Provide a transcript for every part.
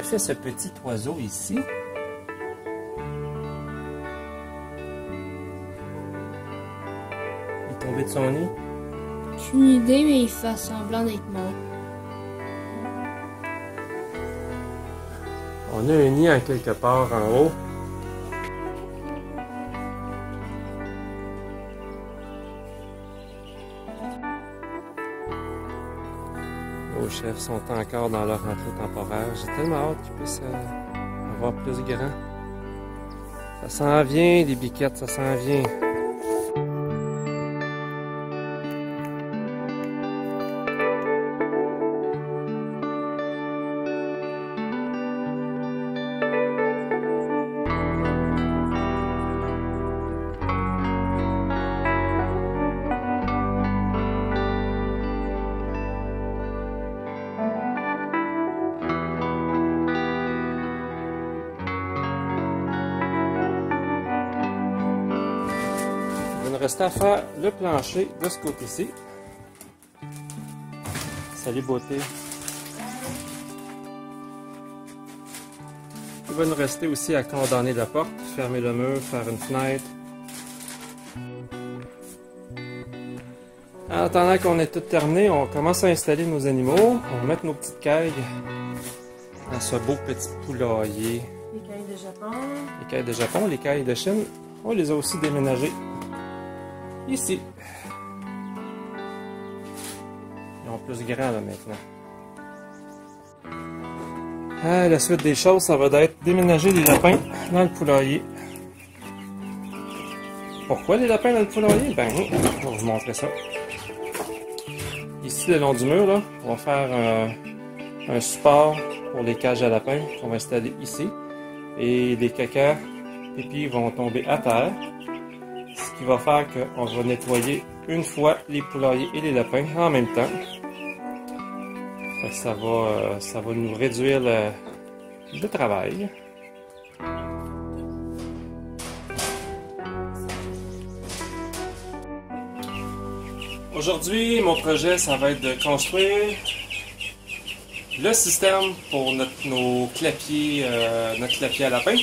fait ce petit oiseau ici? Il est tombé de son nid? J'ai une idée, mais il fait semblant d'être mort. On a un nid en quelque part en haut. Nos chefs sont encore dans leur enclos temporaire. J'ai tellement hâte qu'ils puissent avoir plus grand. Ça s'en vient, les biquettes, ça s'en vient. Il va nous rester à faire le plancher de ce côté-ci. Salut beauté. Il va nous rester aussi à condamner la porte, fermer le mur, faire une fenêtre. En attendant qu'on ait tout terminé, on commence à installer nos animaux. On va mettre nos petites cailles dans ce beau petit poulailler. Les cailles de Japon. Les cailles de Japon, les cailles de Chine, on les a aussi déménagées ici. Ils ont plus grand là maintenant. Ah, la suite des choses, ça va être déménager les lapins dans le poulailler. Pourquoi les lapins dans le poulailler? Ben, je vais vous montrer ça. Ici, le long du mur, là, on va faire un support pour les cages à lapins qu'on va installer ici. Et les cacas, pipis vont tomber à terre. Ce qui va faire qu'on va nettoyer une fois les poulaillers et les lapins en même temps. Ça va nous réduire le travail. Aujourd'hui, mon projet, ça va être de construire le système pour notre clapier à lapin.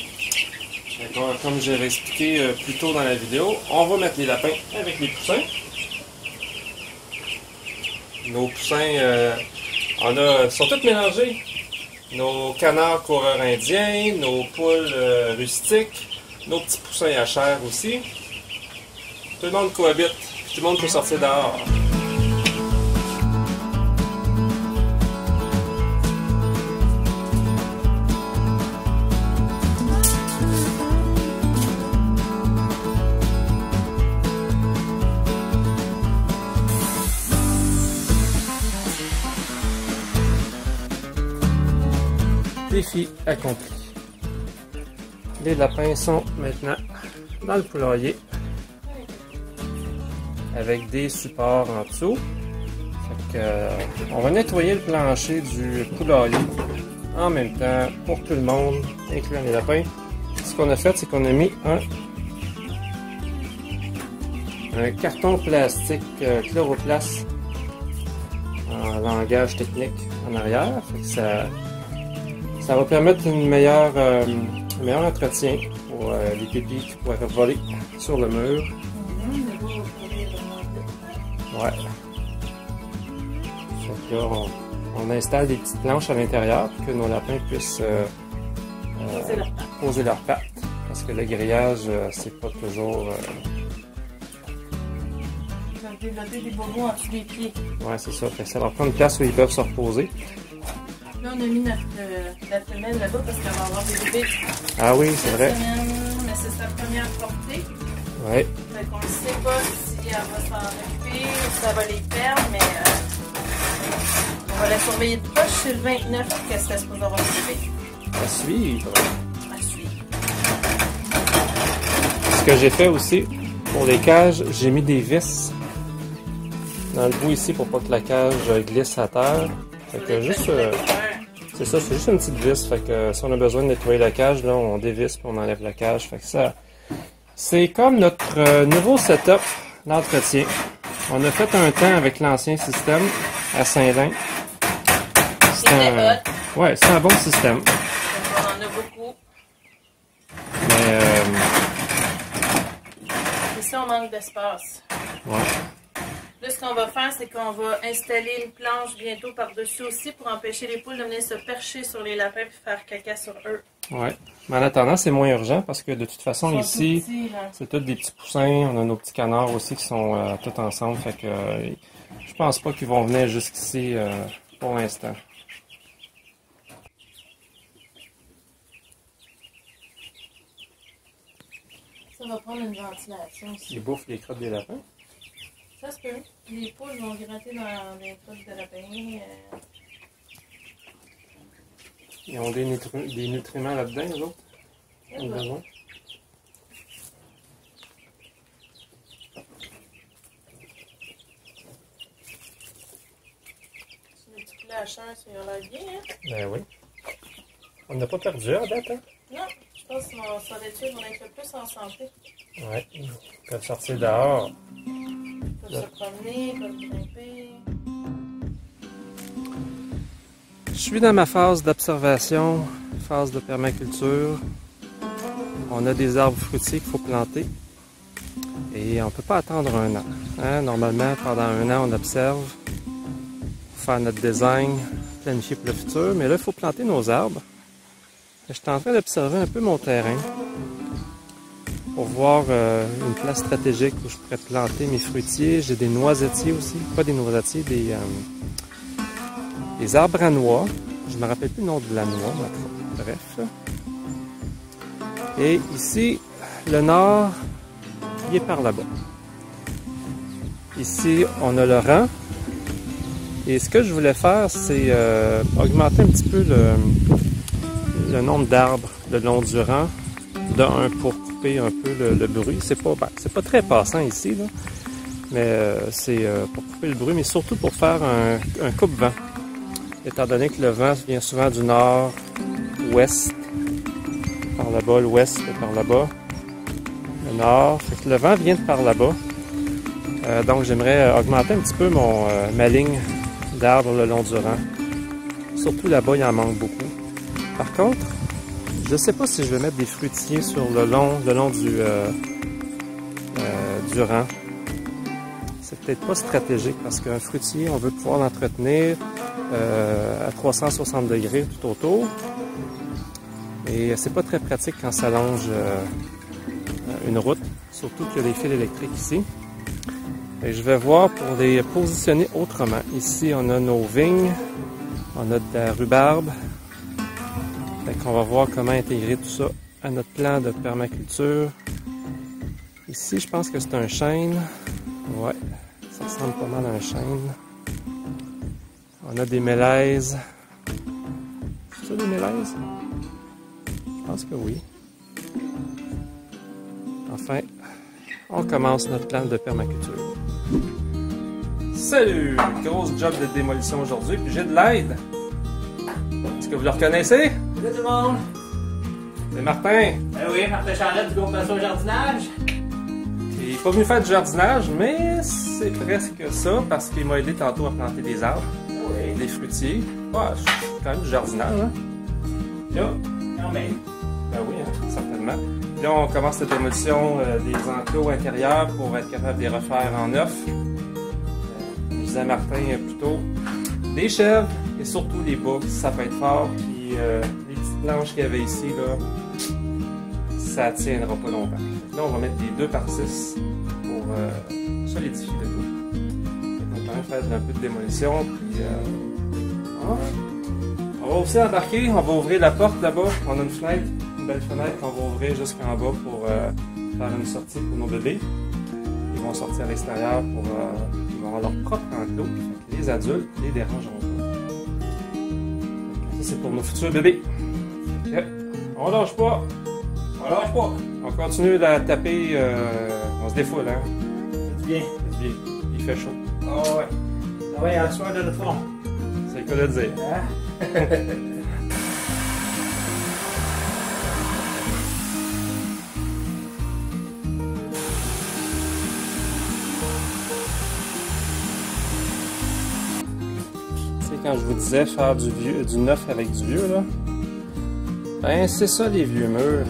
Comme j'ai expliqué plus tôt dans la vidéo, on va mettre les lapins avec les poussins. Nos poussins, sont tous mélangés. Nos canards coureurs indiens, nos poules rustiques, nos petits poussins à chair aussi. Tout le monde cohabite, tout le monde peut sortir dehors. Défi accompli. Les lapins sont maintenant dans le poulailler avec des supports en dessous. Fait que, on va nettoyer le plancher du poulailler en même temps pour tout le monde, incluant les lapins. Ce qu'on a fait, c'est qu'on a mis un carton plastique Chloroplast en langage technique en arrière. Fait que ça va permettre un meilleur entretien pour les pépis qui pourraient voler sur le mur. Ouais. Fait que là, on installe des petites planches à l'intérieur pour que nos lapins puissent poser leurs pattes. Parce que le grillage, c'est pas toujours... Ils ont développé des bobos en dessous des pieds. Ouais, c'est ça. Fait que ça leur prend une place où ils peuvent se reposer. Là, on a mis la femelle là-bas parce qu'elle va avoir des bébés. Ah oui, c'est vrai. Mais c'est sa première portée. Oui. Fait qu'on ne sait pas si elle va s'en occuper ou si ça va les perdre, mais on va la surveiller de proche. C'est le 29 que ça se pose avoir occupé. À suivre. À suivre. Ce que j'ai fait aussi, pour les cages, j'ai mis des vis dans le bout ici pour pas que la cage glisse à terre. Fait que juste... c'est ça, c'est juste une petite vis. Fait que si on a besoin de nettoyer la cage, là, on dévisse puis on enlève la cage. Fait que ça, c'est comme notre nouveau setup d'entretien. On a fait un temps avec l'ancien système à Saint-Lin. Ouais, c'est un bon système. Mais ici, on manque d'espace. ouais. Là, ce qu'on va faire, c'est qu'on va installer une planche bientôt par-dessus aussi pour empêcher les poules de venir se percher sur les lapins et faire caca sur eux. Ouais. Mais en attendant, c'est moins urgent parce que de toute façon, Ils sont ici, tout petits, là. c'est tous des petits poussins. On a nos petits canards aussi qui sont tous ensemble. Fait que je pense pas qu'ils vont venir jusqu'ici pour l'instant. Ça va prendre une ventilation aussi. Ils bouffent les crottes des lapins. Ça se peut. Les poules vont gratter dans les crottes de lapin. Ils ont des nutriments là-dedans, les autres. Ils ont besoin. Les petits poulets à chair, ça a l'air bien, hein? Ben oui. On n'a pas perdu à date, hein? Non, je pense que sur l'étude, on va être le plus en santé. Ouais. Ils peuvent sortir dehors. Ils peuvent se promener, ils peuvent grimper. Je suis dans ma phase d'observation, phase de permaculture. On a des arbres fruitiers qu'il faut planter. Et on ne peut pas attendre un an. Hein? Normalement, pendant un an, on observe, faire notre design, planifier pour le futur. Mais là, il faut planter nos arbres. Je suis en train d'observer un peu mon terrain pour voir une place stratégique où je pourrais planter mes fruitiers. J'ai des noisetiers aussi, pas des noisetiers, des arbres à noix. Je ne me rappelle plus le nom de la noix, mais bref. Et ici, le nord, il est par là-bas. Ici, on a le rang. Et ce que je voulais faire, c'est augmenter un petit peu le nombre d'arbres le long du rang, d'un pour couper un peu le bruit. C'est pas très passant ici, là, mais c'est pour couper le bruit, mais surtout pour faire un coupe-vent. Étant donné que le vent vient souvent du nord-ouest, par là-bas, l'ouest est par là-bas, le nord. Fait que le vent vient de par là-bas. Donc j'aimerais augmenter un petit peu ma ligne d'arbres le long du rang. Surtout là-bas, il en manque beaucoup. Par contre, je ne sais pas si je vais mettre des fruitiers sur le long du rang. C'est peut-être pas stratégique parce qu'un fruitier, on veut pouvoir l'entretenir à 360 degrés tout autour. Et c'est pas très pratique quand ça longe une route, surtout qu'il y a des fils électriques ici. Et je vais voir pour les positionner autrement. Ici, on a nos vignes, on a de la rhubarbe. Fait qu'on va voir comment intégrer tout ça à notre plan de permaculture. Ici, je pense que c'est un chêne. Ouais, ça ressemble pas mal à un chêne. On a des mélèzes. C'est ça des mélèzes? Je pense que oui. Enfin, on commence notre plan de permaculture. Salut! Grosse job de démolition aujourd'hui, puis j'ai de l'aide. Est-ce que vous le reconnaissez? Salut tout le monde! C'est Martin. Oui, Martin Charette du groupe Passion Jardinage. Il n'est pas venu faire du jardinage, mais c'est presque ça, parce qu'il m'a aidé tantôt à planter des arbres, Oui. des fruitiers. Ouais, c'est quand même du jardinage, hein? Là, quand même. Ben oui, hein, certainement. Là, on commence la démolition des enclos intérieurs pour être capable de les refaire en neuf. Je disais à Martin plus tôt, des chèvres et surtout les bas, ça peut être fort. Puis les petites planches qu'il y avait ici, là, ça tiendra pas longtemps. Là, on va mettre des 2 par 6 pour solidifier le tout. On va quand même faire un peu de démolition. Puis, on va aussi embarquer, on va ouvrir la porte là-bas. On a une fenêtre, une belle fenêtre qu'on va ouvrir jusqu'en bas pour faire une sortie pour nos bébés. Ils vont sortir à l'extérieur pour ils vont avoir leur propre enclos. Les adultes les dérangeront pas. Ça, c'est pour nos futurs bébés. Okay. On lâche pas. On lâche pas. On continue à taper. On se défoule, hein? C'est bien. C'est bien. Il fait chaud. Oh ouais. Ah ouais, à la soirée de notre front. C'est le cas de dire. Hein? Quand je vous disais faire du neuf avec du vieux, là, ben c'est ça les vieux murs.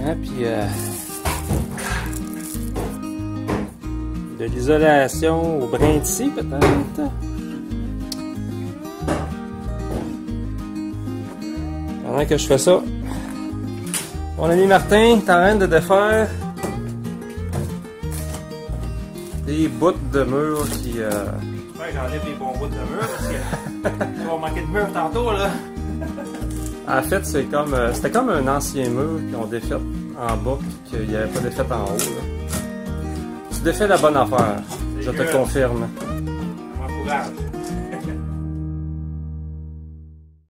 Hein, puis de l'isolation au brin de scie, peut-être. Pendant que je fais ça, mon ami Martin est en train de défaire des bouts de mur qui... Ouais, j'enlève les bons bouts de mur parce que on va manquer de mur tantôt là. En fait, c'était comme un ancien mur qu'ils ont défait en bas et qu'il n'y avait pas défait en haut. Là. Tu défais la bonne affaire, je te confirme. Ça m'encourage.